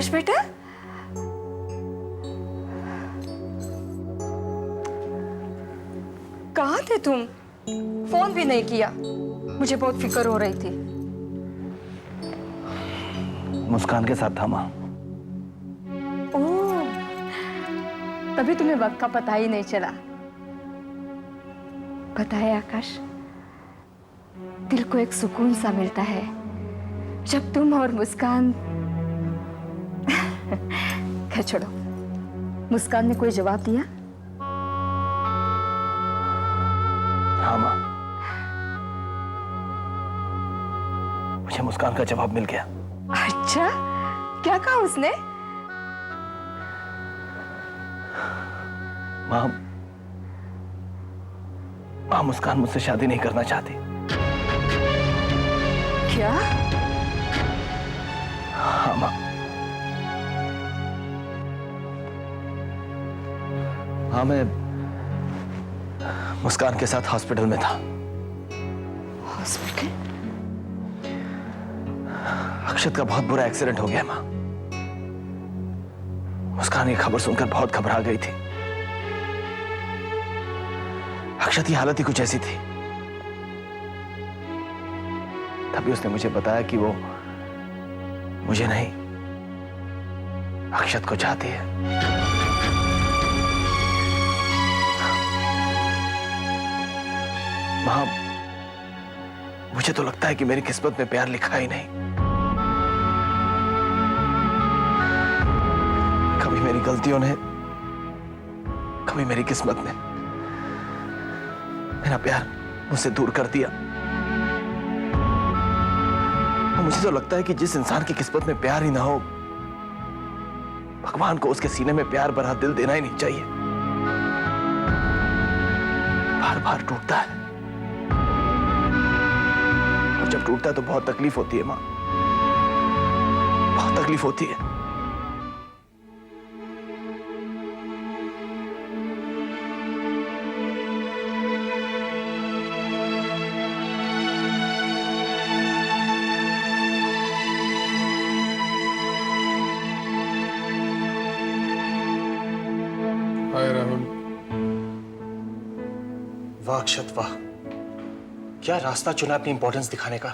आकाश बेटा, कहाँ थे तुम? फोन भी नहीं किया, मुझे बहुत फिक्र हो रही थी। मुस्कान के साथ था माँ। ओह, तभी तुम्हें वक्त का पता ही नहीं चला। पता है आकाश, दिल को एक सुकून सा मिलता है जब तुम और मुस्कान खैर छोड़ो। मुस्कान ने कोई जवाब दिया? हाँ माँ, मुझे मुस्कान का जवाब मिल गया। अच्छा, क्या कहा उसने? माँ, मुस्कान मुझसे शादी नहीं करना चाहती। क्या? हाँ माँ। हाँ, मैं मुस्कान के साथ हॉस्पिटल में था। हॉस्पिटल? अक्षत का बहुत बुरा एक्सीडेंट हो गया माँ। मुस्कान ये खबर सुनकर बहुत घबरा गई थी। अक्षत की हालत ही कुछ ऐसी थी। तभी उसने मुझे बताया कि वो मुझे नहीं, अक्षत को चाहती है। मां, मुझे तो लगता है कि मेरी किस्मत में प्यार लिखा ही नहीं। कभी मेरी गलतियों ने, कभी मेरी किस्मत ने मेरा प्यार मुझसे दूर कर दिया। और मुझे तो लगता है कि जिस इंसान की किस्मत में प्यार ही ना हो, भगवान को उसके सीने में प्यार भरा दिल देना ही नहीं चाहिए। बार बार टूटता है, और जब टूटता है तो बहुत तकलीफ होती है मां, बहुत तकलीफ होती है। हाय राहुल। वाह अक्षत वाह, क्या रास्ता चुना अपनी इंपॉर्टेंस दिखाने का।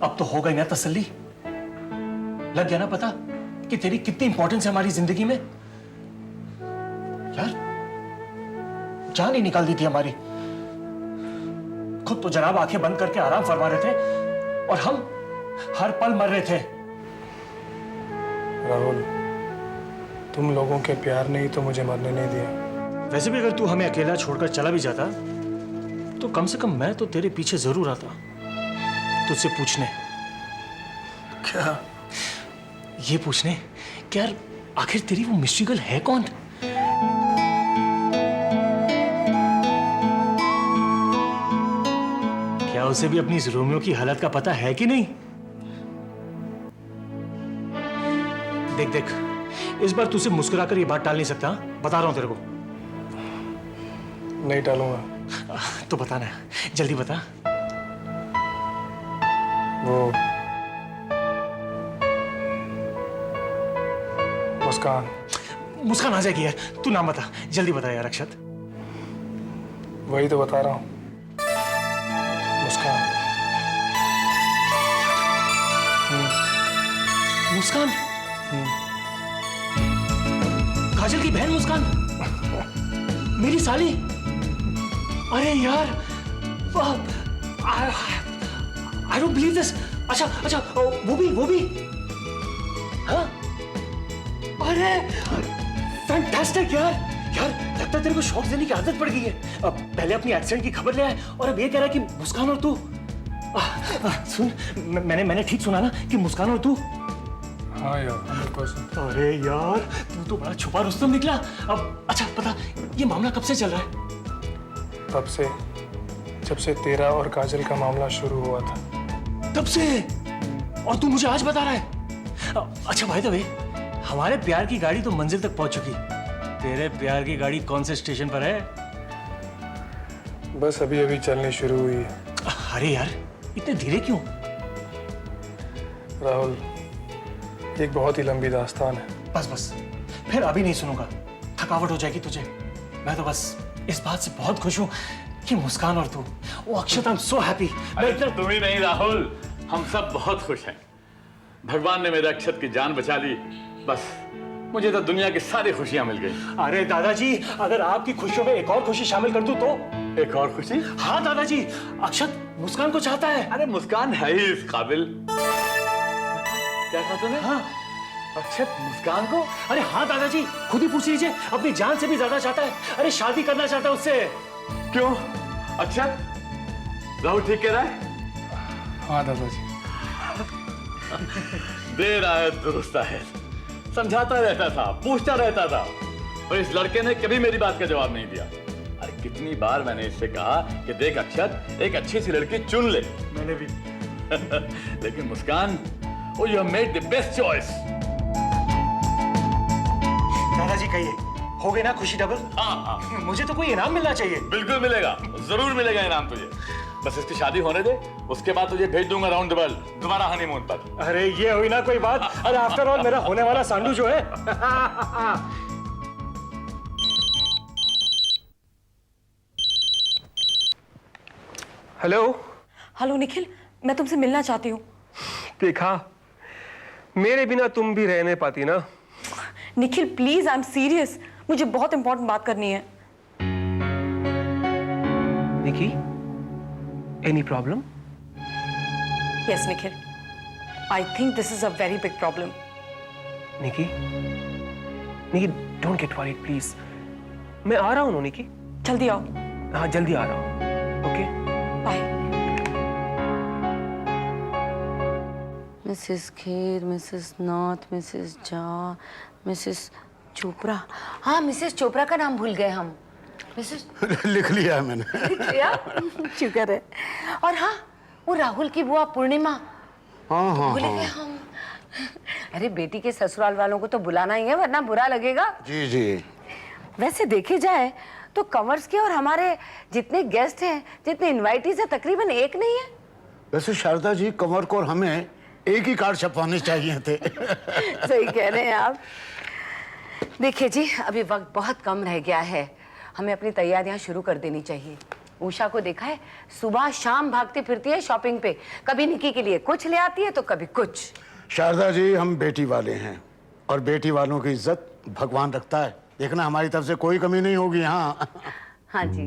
अब तो हो गई ना तसल्ली, लग गया ना पता कि तेरी कितनी इंपॉर्टेंस है हमारी जिंदगी में। यार जान ही निकाल दी थी हमारी। खुद तो जनाब आंखें बंद करके आराम फरमा रहे थे और हम हर पल मर रहे थे। राहुल, तुम लोगों के प्यार ने ही तो मुझे मरने नहीं दिया। वैसे भी अगर तू हमें अकेला छोड़कर चला भी जाता तो कम से कम मैं तो तेरे पीछे जरूर आता, तुझसे पूछने। क्या? ये पूछने कि यार आखिर तेरी वो मिस्ट्री गर्ल है कौन? क्या उसे भी अपनी इस रोमियो की हालत का पता है कि नहीं? देख देख, इस बार तुझसे मुस्कुराकर ये बात टाल नहीं सकता, बता रहा हूं तेरे को। नहीं टालूंगा। तो बताना, जल्दी बता। वो मुस्कान। मुस्कान आ जाएगी यार, तू नाम बता, जल्दी बता यार अक्षत। वही तो बता रहा हूं, मुस्कान। मुस्कान? काजल की बहन मुस्कान, मेरी साली। अरे यार, आई डोंट बिलीव दिस। अच्छा अच्छा, वो भी। हाँ, अरे फैंटास्टिक यार। यार लगता है तेरे को शॉक देने की आदत पड़ गई है। अब पहले अपनी एक्सीडेंट की खबर ले आए और अब ये कह रहा है कि मुस्कान और तू। सुन, मैंने ठीक सुना ना कि मुस्कान और तू? हाँ यार, 100%। अरे यार, तू तो बड़ा छुपा रुस्तम निकला। अब अच्छा पता, ये मामला कब से चल रहा है? तब से जब से तेरा और काजल का मामला शुरू हुआ था। तब से? और तू मुझे आज बता रहा है? अच्छा भाई, तो वे हमारे प्यार की गाड़ी तो मंजिल तक पहुंच चुकी। तेरे प्यार की गाड़ी कौन से स्टेशन पर है? बस अभी अभी चलनी शुरू हुई है। अरे यार, इतने धीरे क्यों? राहुल, ये एक बहुत ही लंबी दास्तान है। बस बस, फिर अभी नहीं सुनूंगा, थकावट हो जाएगी तुझे। मैं तो बस इस बात से बहुत खुश हूँ कि मुस्कान और तू, वो अक्षत, आई एम सो हैप्पी। अरे तुम ही नहीं राहुल, हम सब बहुत खुश हैं। भगवान ने मेरे अक्षत की जान बचा ली, बस मुझे तो दुनिया की सारी खुशियां मिल गई। अरे दादाजी, अगर आपकी खुशियों में एक और खुशी शामिल कर दूं तो? एक और खुशी? हाँ दादाजी, अक्षत मुस्कान को चाहता है। अरे मुस्कान है ही इस काबिल। क्या कहा तूने? हाँ अक्षत मुस्कान को? अरे हाँ दादाजी, खुद ही पूछ लीजिए, अपनी जान से भी ज्यादा चाहता है। अरे शादी करना चाहता है उससे। क्यों? अक्षत, राहुल ठीक कह रहा है? हाँ दादाजी। देर आए दुरुस्त है, समझाता रहता था, पूछता रहता था, और इस लड़के ने कभी मेरी बात का जवाब नहीं दिया। अरे कितनी बार मैंने इससे कहा कि देख अक्षत, एक अच्छी सी लड़की चुन ले। मैंने भी। लेकिन मुस्कान, oh, you have made the best choice. दादाजी कहिए, हो गई ना खुशी डबल? हाँ, मुझे तो कोई इनाम मिलना चाहिए। बिल्कुल मिलेगा, जरूर मिलेगा इनाम तुझे। बस इसकी शादी होने दे, उसके बाद तुझे भेज दूंगा राउंड द वर्ल्ड, दोबारा हनीमून पर। अरे ये हुई ना कोई बात। अरे आफ्टर ऑल मेरा होने वाला सांडू जो है। हेलो। हेलो निखिल, मैं तुमसे मिलना चाहती हूँ। देखा, मेरे बिना तुम भी रह नहीं पाती ना। Nikhil please, I am serious, मुझे बहुत इंपॉर्टेंट बात करनी है। Niki, any problem? Yes Nikhil, I think this is a very big problem. Niki, Niki don't get worried please. मैं आ रहा हूँ निकी। जल्दी आओ। हाँ जल्दी आ रहा हूँ। Okay bye. Mrs Kher, Mrs Nath, Mrs Jha, Mrs Chopra. हाँ, मिसेस चोपड़ा का नाम भूल गए हम। मिसेस लिख लिया है मैंने। लिख लिया? शुक्र है। और हाँ, वो राहुल की बुआ पूर्णिमा। हाँ हाँ भूल गए हम। अरे बेटी के ससुराल वालों को तो बुलाना ही है, वरना बुरा लगेगा। जी जी। वैसे देखे जाए तो कंवर्स के और हमारे जितने गेस्ट हैं, जितने इनवाइटीज हैं, तकरीबन एक नहीं है। वैसे शारदा जी, कंवर को और हमें एक ही कार्ड छपवाने चाहिए थे। सही कह रहे हैं आप। देखिए जी, अभी वक्त बहुत कम रह गया है, हमें अपनी तैयारियां शुरू कर देनी चाहिए। उषा को देखा है, सुबह शाम भागती फिरती है शॉपिंग पे, कभी निकी के लिए कुछ ले आती है तो कभी कुछ। शारदा जी, हम बेटी वाले हैं और बेटी वालों की इज्जत भगवान रखता है। देखना, हमारी तरफ से कोई कमी नहीं होगी। हाँ हाँ जी,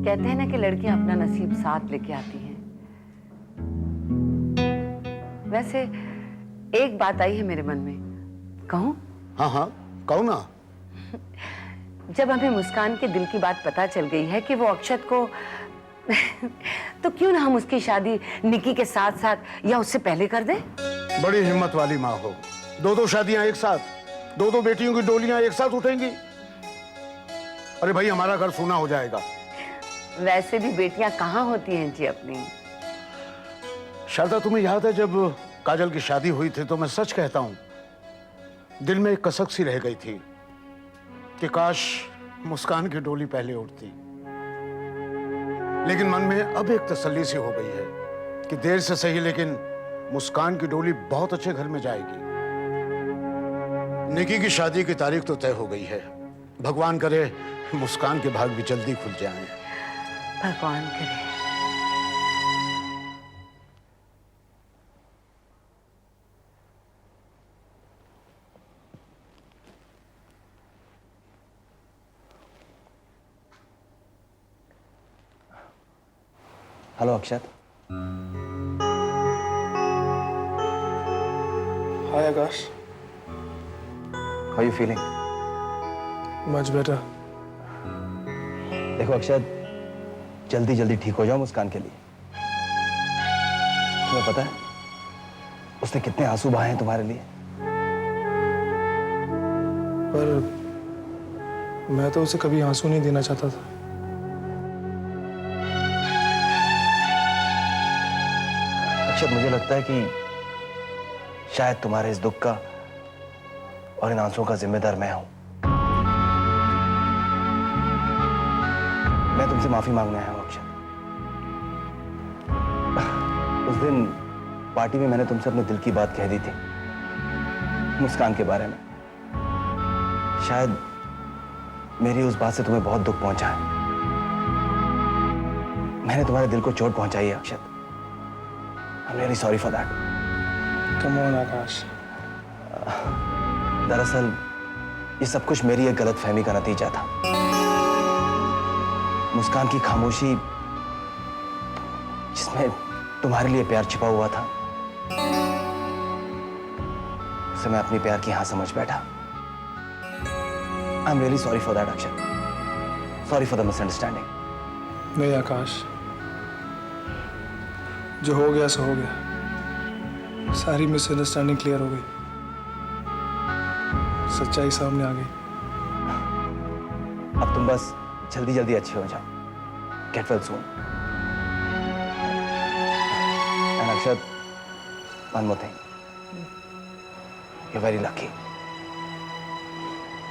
कहते हैं ना कि लड़कियां अपना नसीब साथ लेके आती हैं। वैसे एक बात आई है मेरे मन में, कहूं? हाँ हाँ, कहो ना। जब हमें मुस्कान के दिल की बात पता चल गई है कि वो अक्षत को तो क्यों ना हम उसकी शादी निकी के साथ साथ या उससे पहले कर दें? बड़ी हिम्मत वाली माँ हो। दो शादियां एक साथ, दो बेटियों की डोलियां एक साथ उठेंगी। अरे भाई, हमारा घर सूना हो जाएगा। वैसे भी बेटियां कहाँ होती हैं जी अपनी। शारदा, तुम्हें याद है जब काजल की शादी हुई थी तो मैं सच कहता हूं, दिल में एक कसक सी रह गई थी कि काश मुस्कान की डोली पहले उठती। लेकिन मन में अब एक तसल्ली सी हो गई है कि देर से सही लेकिन मुस्कान की डोली बहुत अच्छे घर में जाएगी। निकी की शादी की तारीख तो तय हो गई है। भगवान करे मुस्कान के भाग भी जल्दी खुल जाएं। भगवान करे। Hello Akshat. Hi Akash. How you feeling? Much better. देखो अक्षत, जल्दी जल्दी ठीक हो जाओ मुस्कान के लिए। तुम्हें पता है उसने कितने आंसू बहाए हैं तुम्हारे लिए। पर मैं तो उसे कभी आंसू नहीं देना चाहता था। अक्षत, मुझे लगता है कि शायद तुम्हारे इस दुख का और इन आंसुओं का जिम्मेदार मैं हूं। मैं तुमसे माफी मांगने आया हूं अक्षत। उस दिन पार्टी में मैंने तुमसे अपने दिल की बात कह दी थी, मुस्कान के बारे में। शायद मेरी उस बात से तुम्हें बहुत दुख पहुंचा है। मैंने तुम्हारे दिल को चोट पहुंचाई है Akshat. I am really sorry for that. Come on Akash. दरअसल ये सब कुछ मेरी एक गलतफहमी का नतीजा था। मुस्कान की खामोशी, जिसमें तुम्हारे लिए प्यार छिपा हुआ था, उसे मैं अपनी प्यार की हाँ समझ बैठा। आई am really sorry for that Akshay. Sorry for the misunderstanding. नहीं आकाश, जो हो गया सो हो गया। सारी मिसअंडरस्टैंडिंग क्लियर हो गई, सच्चाई सामने आ गई। अब तुम बस जल्दी जल्दी अच्छे हो जाओ। Get well soon. And Akshat, one more thing, you very lucky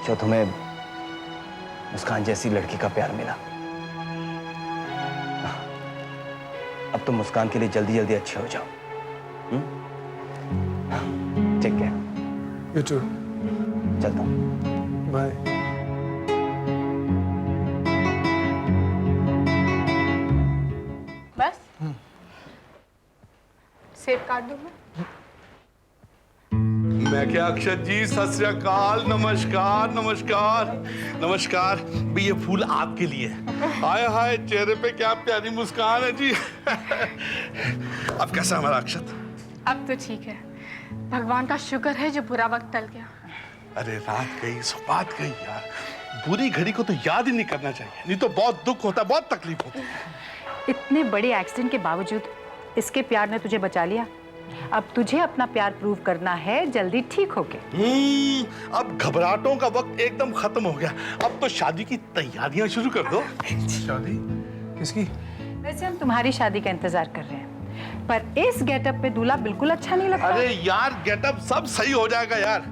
जो तुम्हें मुस्कान जैसी लड़की का प्यार मिला। अब तुम मुस्कान के लिए जल्दी जल्दी अच्छे हो जाओ। ठीक है, यू टू। चलता हूँ। बाय। बस सेब काट दूं मैं? मैं क्या अक्षत जी, सत श्री अकाल, नमस्कार नमस्कार नमस्कार। भी ये फूल आपके लिए। हाय हाय, चेहरे पे क्या प्यारी मुस्कान है जी। अब कैसा हमारा अक्षत? अब तो ठीक है, भगवान का शुक्र है जो बुरा वक्त टल गया। अरे रात गई सो बात गई यार। बुरी घड़ी को तो याद ही नहीं करना चाहिए, नहीं तो बहुत दुख होता, बहुत तकलीफ होती है। इतने बड़े एक्सीडेंट के बावजूद इसके प्यार ने तुझे बचा लिया। अब तुझे अपना प्यार प्रूव करना है जल्दी ठीक होके। अब घबराहटों का वक्त एकदम खत्म हो गया। अब तो शादी की तैयारियां शुरू कर दो। शादी किसकी? वैसे हम तुम्हारी शादी का इंतजार कर रहे हैं, पर इस गेटअप में दूल्हा बिल्कुल अच्छा नहीं लगता। अरे यार, गेटअप सब सही हो जाएगा यार।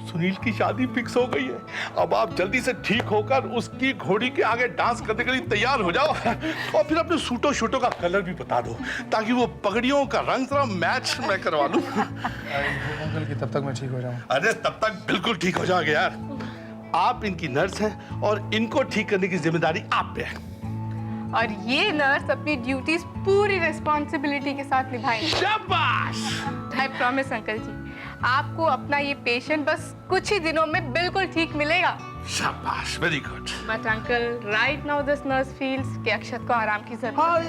सुनील की शादी फिक्स हो गई है। अब आप जल्दी से ठीक होकर उसकी घोड़ी के आगे डांस करने के लिए तैयार हो जाओ। और फिर अपने सूटों शूटों का कलर भी बता दो, ताकि वो पगड़ियों का रंग थोड़ा मैच मैं करवा लूं। अंकल की तब तक मैं ठीक हो जाऊँ। अरे तब तक बिल्कुल ठीक हो जाओगे यार। आप इनकी नर्स हैं और इनको ठीक करने की जिम्मेदारी आप पे है। और ये नर्स अपनी ड्यूटीज पूरी रिस्पॉन्सिबिलिटी के साथ निभाएंगे। शाबाश। आई प्रॉमिस अंकल जी, आपको अपना ये पेशेंट बस कुछ ही दिनों में बिल्कुल ठीक मिलेगा। शाबाश, very good. But uncle, right now this nurse feels कि अक्षत को आराम की जरूरत है। हाँ,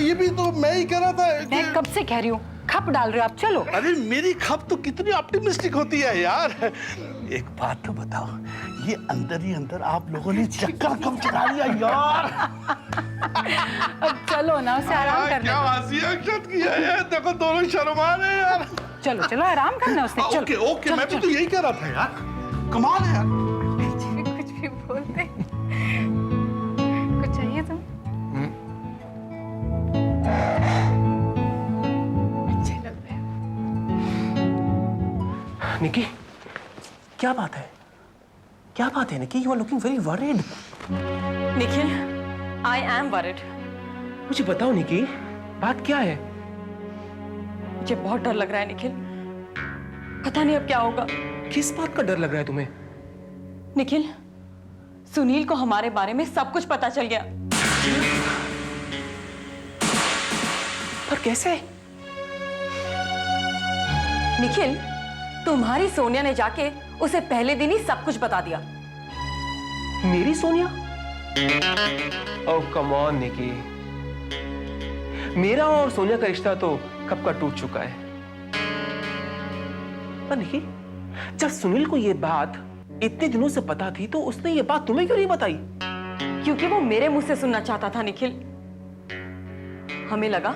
ये भी तो मैं ही कह रहा था मैं कब से कह रही हूँ, खप डाल रहे हो आप। चलो। अरे मेरी खप तो कितनी ऑप्टिमिस्टिक होती है यार। एक बात तो बताओ, ये अंदर ही अंदर आप लोगों ने चक्कर कब चला लिया यार? अब चलो ना, उसे आराम करने क्या दो। हंसी अक्षत की है यार, देखो दोनों शर्मा रहे हैं यार। चलो चलो, आराम करना उसने। चलो। ओके ओके, मैं भी तो यही कह रहा था यार। कमाल है यार। कुछ भी बोलते। कुछ चाहिए तुम? अच्छे लग रहे हो। निकी, क्या बात है? क्या बात है Niki? You are looking very worried. Nikhil, I am worried. मुझे बताओ निकी, बात क्या है? मुझे बहुत डर लग रहा है निखिल। पता नहीं अब क्या होगा। किस बात का डर लग रहा है तुम्हें? निखिल, सुनील को हमारे बारे में सब कुछ पता चल गया। पर कैसे? निखिल, तुम्हारी सोनिया ने जाके उसे पहले दिन ही सब कुछ बता दिया। मेरी सोनिया? ओह कम ऑन निकी, मेरा और सोनिया का रिश्ता तो कब का टूट चुका है। पर निकी, जब सुनील को ये बात इतने दिनों से पता थी तो उसने ये बात तुम्हें क्यों नहीं बताई? क्योंकि वो मेरे मुंह से सुनना चाहता था निखिल। हमें लगा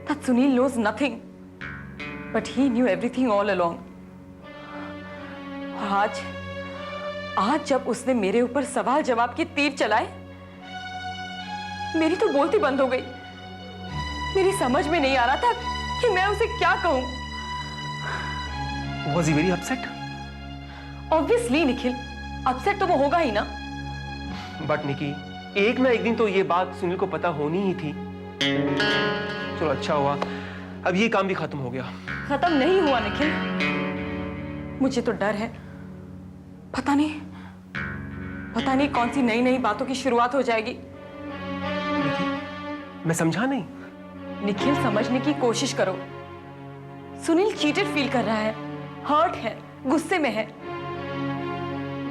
that Sunil knows nothing, but he knew everything all along. आज जब उसने मेरे ऊपर सवाल जवाब की तीर चलाए, मेरी तो बोलती बंद हो गई। मेरी समझ में नहीं आ रहा था कि मैं उसे क्या कहूं। Was he very upset? Obviously Nikhil, upset तो वो होगा ही ना। बट निकी, एक ना एक दिन तो ये बात सुनील को पता होनी ही थी। चलो अच्छा हुआ अब ये काम भी खत्म हो गया। खत्म नहीं हुआ निखिल। मुझे तो डर है, पता नहीं कौन सी नई नई बातों की शुरुआत हो जाएगी। मैं समझा नहीं। निखिल, समझने की कोशिश करो। सुनील चीटेड फील कर रहा है, हर्ट है, गुस्से में है।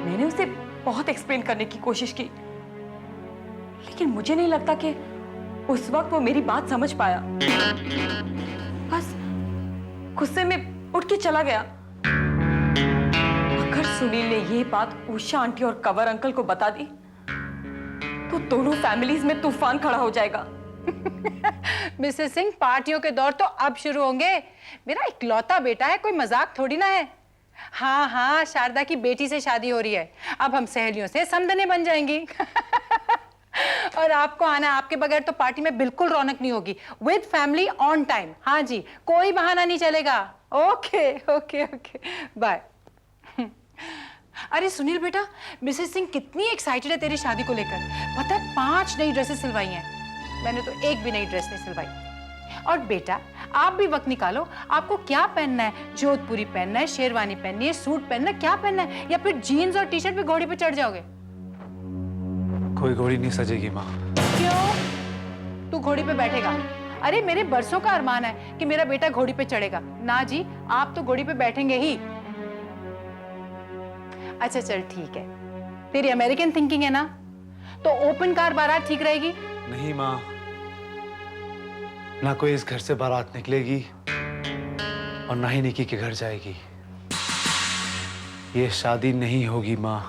मैंने उसे बहुत एक्सप्लेन करने की कोशिश की, लेकिन मुझे नहीं लगता कि उस वक्त वो मेरी बात समझ पाया। बस गुस्से में उठ के चला गया। अगर सुनील ने ये बात उषा आंटी और कंवर अंकल को बता दी तो दोनों फैमिलीज में तूफान खड़ा हो जाएगा। मिसेस सिंह, पार्टियों के दौर तो अब शुरू होंगे। मेरा इकलौता बेटा है, कोई मजाक थोड़ी ना है। हाँ हाँ, शारदा की बेटी से शादी हो रही है, अब हम सहेलियों से समधने बन जाएंगी। और आपको आना, आपके बगैर तो पार्टी में बिल्कुल रौनक नहीं होगी। With family on time. हाँ जी, कोई बहाना नहीं चलेगा। Okay okay okay, bye. अरे सुनील बेटा, मिसेस सिंह कितनी एक्साइटेड है तेरी शादी को लेकर। पता है, 5 नई ड्रेसेस सिलवाई हैं, मैंने तो एक भी नई ड्रेस नहीं सिलवाई। और बेटा, आप भी वक्त निकालो, आपको क्या पहनना है? जोधपुरी पहनना है, शेरवानी पहननी है, सूट पहनना है, क्या पहनना है? या फिर जीन्स और टी शर्ट पे घोड़ी पे चढ़ जाओगे? कोई घोड़ी नहीं सजेगी माँ। क्यों? तू घोड़ी पे बैठेगा? अरे मेरे बरसों का अरमान है कि मेरा बेटा घोड़ी पे चढ़ेगा। ना जी, आप तो घोड़ी पे बैठेंगे ही। अच्छा चल ठीक है, तेरी अमेरिकन थिंकिंग है ना, तो ओपन कार बारात ठीक रहेगी। नहीं माँ, ना कोई इस घर से बारात निकलेगी और ना ही निकी के घर जाएगी। ये शादी नहीं होगी माँ।